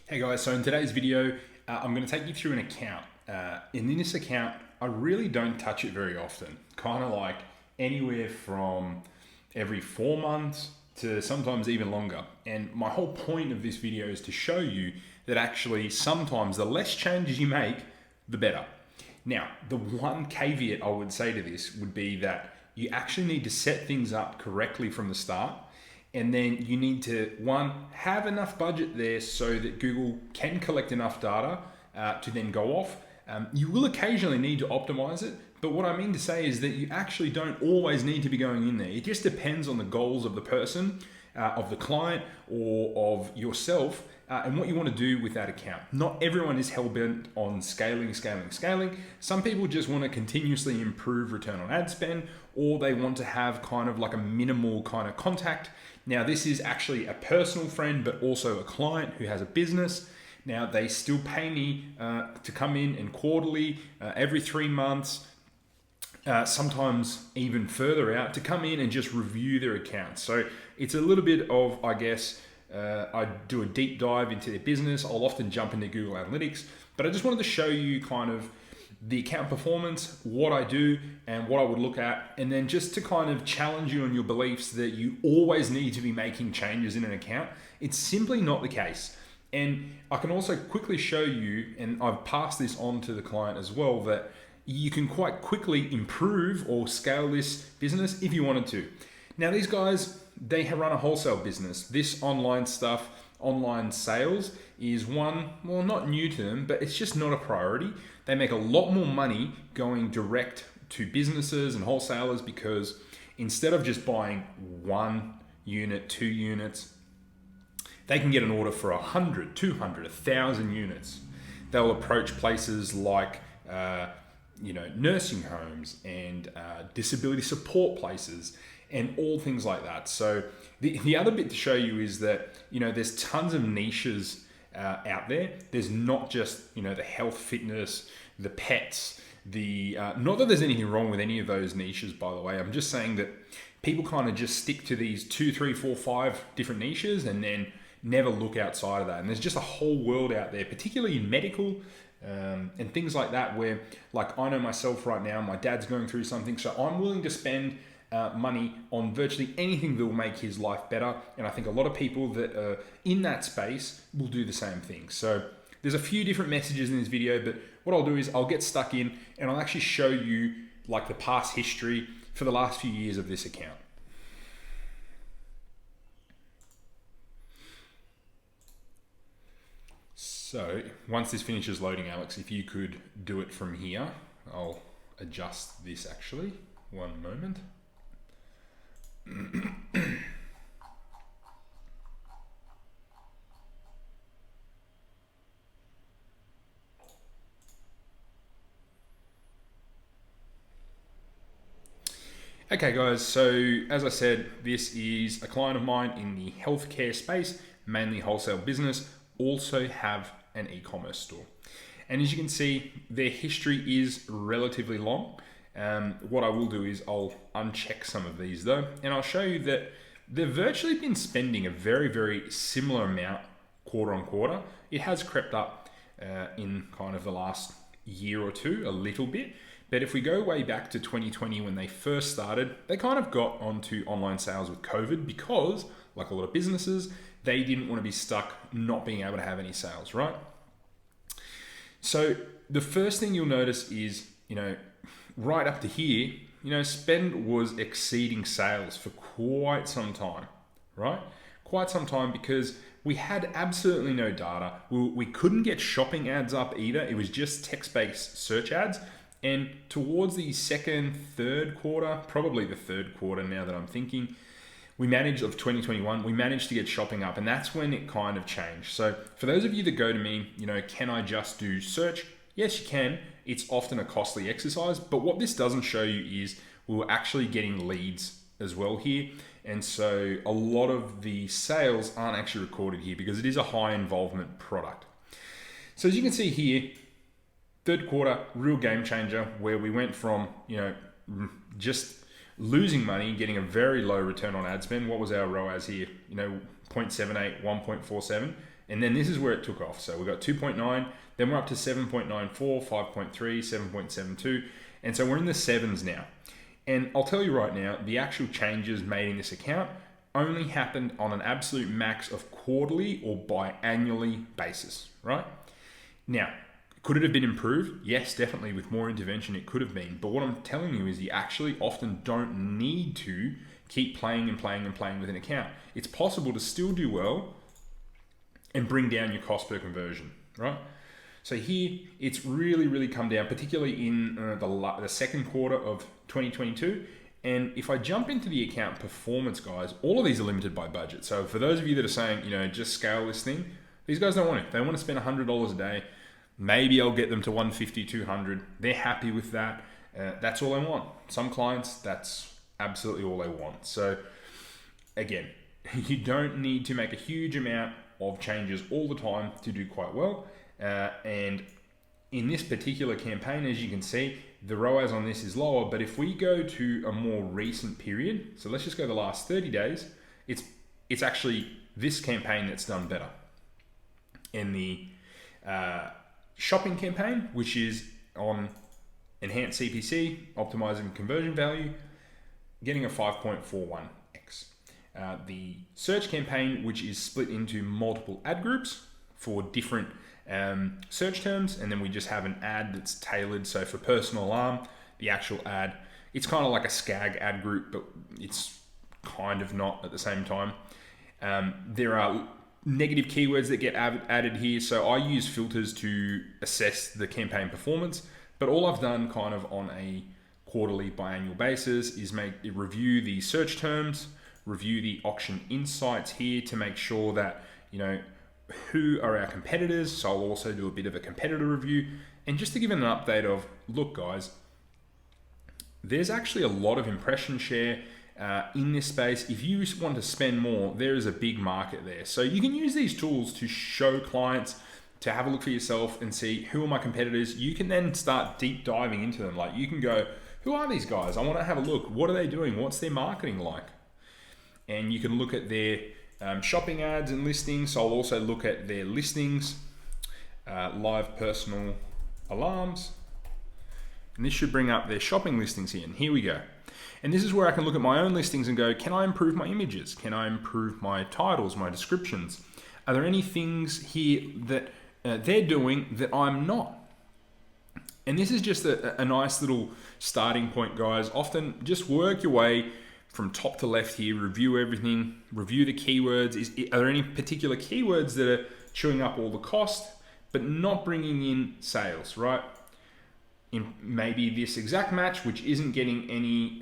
Hey guys, so in today's video, I'm going to take you through an account. In this account, I really don't touch it very often. Kind of like anywhere from every 4 months to sometimes even longer. And my whole point of this video is to show you that actually sometimes the less changes you make, the better. Now, the one caveat I would say to this would be that you actually need to set things up correctly from the start. And then you need to, one, have enough budget there so that Google can collect enough data to then go off. You will occasionally need to optimize it, but what I mean to say is that you actually don't always need to be going in there. It just depends on the goals of the person, of the client, or of yourself, and what you want to do with that account. Not everyone is hell-bent on scaling. Some people just want to continuously improve return on ad spend, or they want to have kind of like a minimal kind of contact. Now, this is actually a personal friend, but also a client who has a business. Now, they still pay me to come in and quarterly, every 3 months, sometimes even further out, to come in and just review their accounts. So it's a little bit of, I guess, I do a deep dive into their business. I'll often jump into Google Analytics, but I just wanted to show you kind of the account performance, what I do and what I would look at, and then just to kind of challenge you on your beliefs that you always need to be making changes in an account. It's simply not the case. And I can also quickly show you, and I've passed this on to the client as well, that you can quite quickly improve or scale this business if you wanted to. Now, these guys, they run a wholesale business. This online stuff, online sales, is one, well, not new to them, but it's just not a priority. They make a lot more money going direct to businesses and wholesalers because instead of just buying 1 unit, 2 units, they can get an order for 100, 200, 1,000 units. They'll approach places like nursing homes and disability support places and all things like that. So the other bit to show you is that, there's tons of niches out there. There's not just, the health, fitness, the pets, not that there's anything wrong with any of those niches, by the way. I'm just saying that people kind of just stick to these 2, 3, 4, 5 different niches and then never look outside of that. And there's just a whole world out there, particularly in medical and things like that, where, like, I know myself right now, my dad's going through something, so I'm willing to spend money on virtually anything that will make his life better. And I think a lot of people that are in that space will do the same thing. So there's a few different messages in this video, but what I'll do is I'll get stuck in and I'll actually show you like the past history for the last few years of this account. So once this finishes loading, Alex, if you could do it from here, I'll adjust this actually. One moment. Okay guys, so as I said, this is a client of mine in the healthcare space, mainly wholesale business, also have an e-commerce store. And as you can see, their history is relatively long. What I will do is I'll uncheck some of these though, and I'll show you that they've virtually been spending a very, very similar amount quarter on quarter. It has crept up in kind of the last year or two, a little bit. But if we go way back to 2020 when they first started, they kind of got onto online sales with COVID because, like a lot of businesses, they didn't want to be stuck not being able to have any sales, right? So the first thing you'll notice is, right up to here, spend was exceeding sales for quite some time, right? Quite some time because we had absolutely no data. We couldn't get shopping ads up either. It was just text-based search ads. And towards the second, third quarter, probably the third quarter now that I'm thinking, we managed to get shopping up, and that's when it kind of changed. So for those of you that go to me, can I just do search? Yes, you can. It's often a costly exercise, but what this doesn't show you is we're actually getting leads as well here. And so a lot of the sales aren't actually recorded here because it is a high involvement product. So as you can see here, third quarter, real game changer, where we went from, just losing money, getting a very low return on ad spend. What was our ROAS here? 0.78, 1.47. And then this is where it took off. So we got 2.9, then we're up to 7.94, 5.3, 7.72. And so we're in the sevens now. And I'll tell you right now, the actual changes made in this account only happened on an absolute max of quarterly or biannually basis, right? Now, could it have been improved? Yes, definitely. With more intervention, it could have been. But what I'm telling you is you actually often don't need to keep playing and playing and playing with an account. It's possible to still do well and bring down your cost per conversion, right? So here, it's really come down, particularly in the second quarter of 2022. And if I jump into the account performance, guys, all of these are limited by budget. So for those of you that are saying, just scale this thing, these guys don't want it. They want to spend $100 a day. Maybe I'll get them to 150, 200. They're happy with that. That's all they want. Some clients, that's absolutely all they want. So again, you don't need to make a huge amount of changes all the time to do quite well. And in this particular campaign, as you can see, the ROAS on this is lower, but if we go to a more recent period, so let's just go the last 30 days, it's actually this campaign that's done better. And the shopping campaign, which is on enhanced CPC, optimizing conversion value, getting a 5.41x. The search campaign, which is split into multiple ad groups for different search terms, and then we just have an ad that's tailored. So for personal alarm, the actual ad, it's kind of like a SCAG ad group, but it's kind of not at the same time. There are negative keywords that get added here. So I use filters to assess the campaign performance, but all I've done kind of on a quarterly biannual basis is review the search terms, review the auction insights here to make sure that, who are our competitors. So I'll also do a bit of a competitor review, and just to give an update of, look guys, there's actually a lot of impression share in this space. If you want to spend more, there is a big market there. So you can use these tools to show clients, to have a look for yourself and see who are my competitors. You can then start deep diving into them. Like you can go, who are these guys? I want to have a look. What are they doing? What's their marketing like? And you can look at their shopping ads and listings. So I'll also look at their listings, live personal alarms. And this should bring up their shopping listings here. And here we go. And this is where I can look at my own listings and go, can I improve my images? Can I improve my titles, my descriptions? Are there any things here that they're doing that I'm not? And this is just a nice little starting point, guys. Often just work your way from top to left here, review everything, review the keywords. Are there any particular keywords that are chewing up all the cost, but not bringing in sales, right? In maybe this exact match, which isn't getting any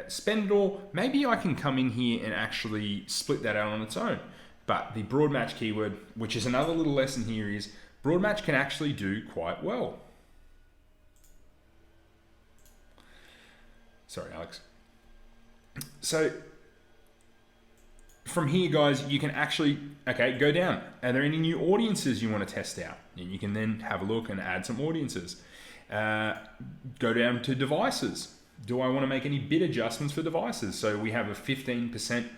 spend at all, maybe I can come in here and actually split that out on its own. But the broad match keyword, which is another little lesson here, is broad match can actually do quite well. Sorry, Alex. So from here, guys, you can actually, go down. Are there any new audiences you want to test out? And you can then have a look and add some audiences. Go down to devices. Do I want to make any bid adjustments for devices? So we have a 15%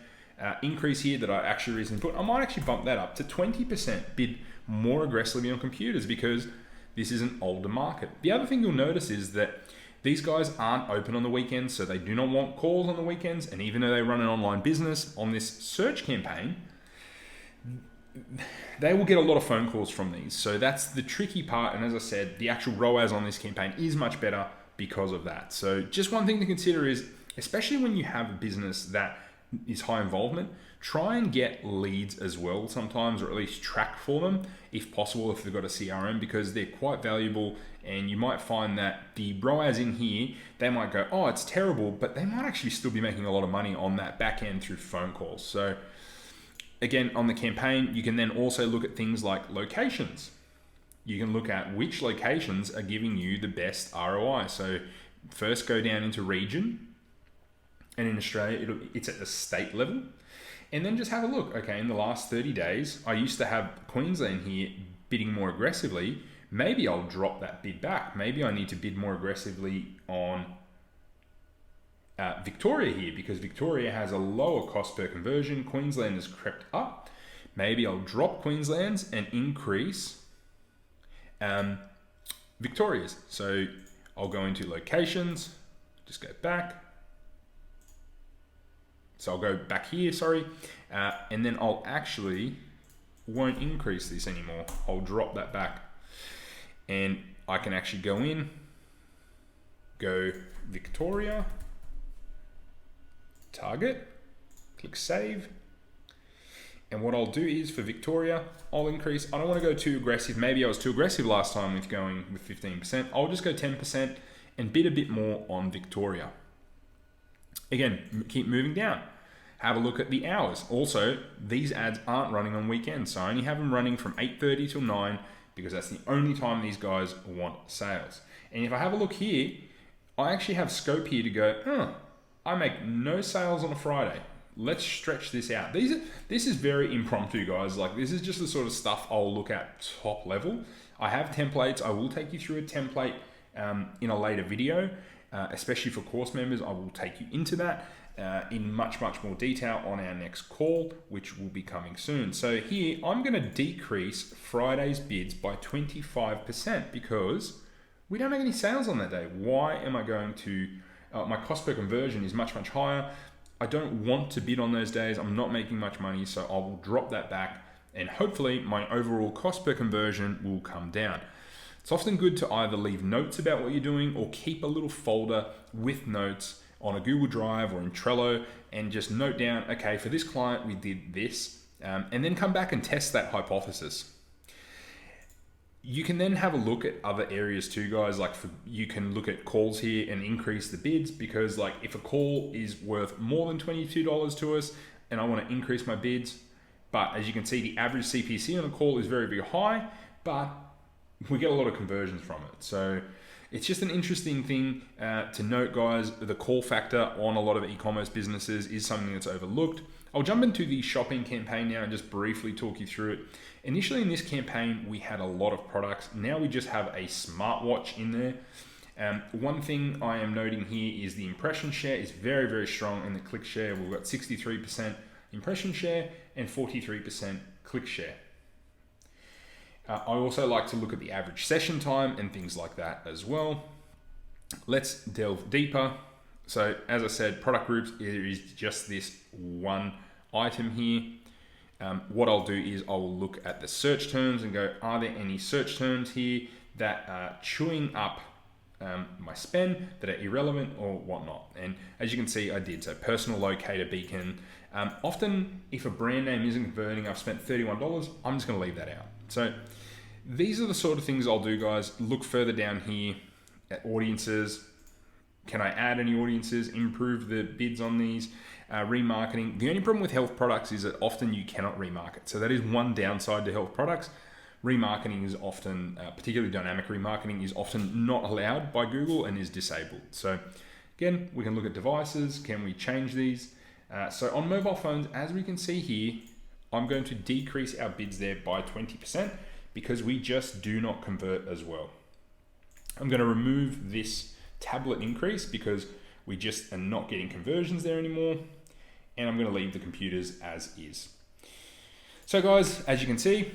increase here that I actually recently put. I might actually bump that up to 20%, bid more aggressively on computers because this is an older market. The other thing you'll notice is that these guys aren't open on the weekends, so they do not want calls on the weekends. And even though they run an online business on this search campaign, they will get a lot of phone calls from these. So that's the tricky part. And as I said, the actual ROAS on this campaign is much better because of that. So just one thing to consider is, especially when you have a business that is high involvement, try and get leads as well sometimes, or at least track for them if possible, if they've got a CRM, because they're quite valuable. And you might find that the ROAS in here, they might go, oh, it's terrible, but they might actually still be making a lot of money on that back end through phone calls. So again, on the campaign, you can then also look at things like locations. You can look at which locations are giving you the best ROI. So first go down into region, and in Australia, it's at the state level. And then just have a look. Okay, in the last 30 days, I used to have Queensland here bidding more aggressively. Maybe I'll drop that bid back. Maybe I need to bid more aggressively on Victoria here, because Victoria has a lower cost per conversion. Queensland has crept up. maybe I'll drop Queensland's and increase Victoria's. So I'll go into locations, just go back. So I'll go back here, sorry, and then I'll actually won't increase this anymore. I'll drop that back, and I can actually go in, go Victoria, target, click save. And what I'll do is for Victoria, I'll increase. I don't want to go too aggressive. Maybe I was too aggressive last time with going with 15%. I'll just go 10% and bid a bit more on Victoria. Again, keep moving down. Have a look at the hours. Also, these ads aren't running on weekends. So I only have them running from 8:30 till 9 because that's the only time these guys want sales. And if I have a look here, I actually have scope here to go, I make no sales on a Friday. Let's stretch this out. This is very impromptu, guys. Like, this is just the sort of stuff I'll look at top level. I have templates. I will take you through a template in a later video, especially for course members. I will take you into that in much more detail on our next call, which will be coming soon. So here, I'm going to decrease Friday's bids by 25% because we don't make any sales on that day. Why am I going to... my cost per conversion is much higher. I don't want to bid on those days. I'm not making much money, so I will drop that back, and hopefully my overall cost per conversion will come down. It's often good to either leave notes about what you're doing or keep a little folder with notes on a Google Drive or in Trello and just note down, okay, for this client, we did this, and then come back and test that hypothesis. You can then have a look at other areas too, guys. Like you can look at calls here and increase the bids, because like if a call is worth more than $22 to us and I want to increase my bids, but as you can see, the average CPC on a call is very high, but we get a lot of conversions from it. So it's just an interesting thing to note, guys. The call factor on a lot of e-commerce businesses is something that's overlooked. I'll jump into the shopping campaign now and just briefly talk you through it. Initially in this campaign, we had a lot of products. Now we just have a smartwatch in there. One thing I am noting here is the impression share is very strong, and the click share, we've got 63% impression share and 43% click share. I also like to look at the average session time and things like that as well. Let's delve deeper. So as I said, product groups is just this one item here. What I'll do is I'll look at the search terms and go, are there any search terms here that are chewing up my spend, that are irrelevant or whatnot? And as you can see, I did. So personal locator beacon. Often if a brand name isn't converting, I've spent $31, I'm just gonna leave that out. So these are the sort of things I'll do, guys. Look further down here at audiences. Can I add any audiences? Improve the bids on these. Remarketing. The only problem with health products is that often you cannot remarket. So that is one downside to health products. Remarketing is often, particularly dynamic remarketing, is often not allowed by Google and is disabled. So again, we can look at devices. Can we change these? So on mobile phones, as we can see here, I'm going to decrease our bids there by 20% because we just do not convert as well. I'm going to remove this tablet increase because we just are not getting conversions there anymore. And I'm going to leave the computers as is. So guys, as you can see,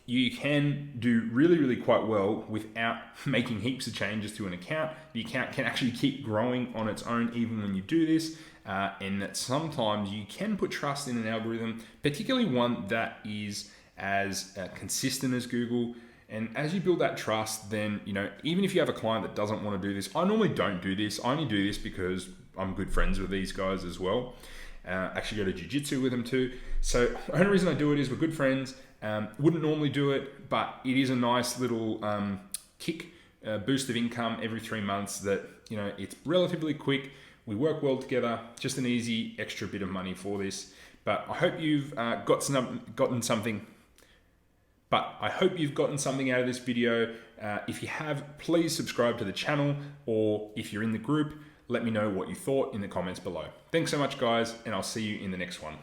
you can do really quite well without making heaps of changes to an account. The account can actually keep growing on its own even when you do this. And that sometimes you can put trust in an algorithm, particularly one that is as consistent as Google. And as you build that trust, then, you know, even if you have a client that doesn't want to do this, I normally don't do this. I only do this because I'm good friends with these guys as well. Actually go to jiu-jitsu with them too. So the only reason I do it is we're good friends. Wouldn't normally do it, but it is a nice little kick, boost of income every 3 months that, you know, it's relatively quick. We work well together, just an easy extra bit of money for this. But I hope you've gotten something out of this video. If you have, please subscribe to the channel, or if you're in the group, let me know what you thought in the comments below. Thanks so much, guys, and I'll see you in the next one.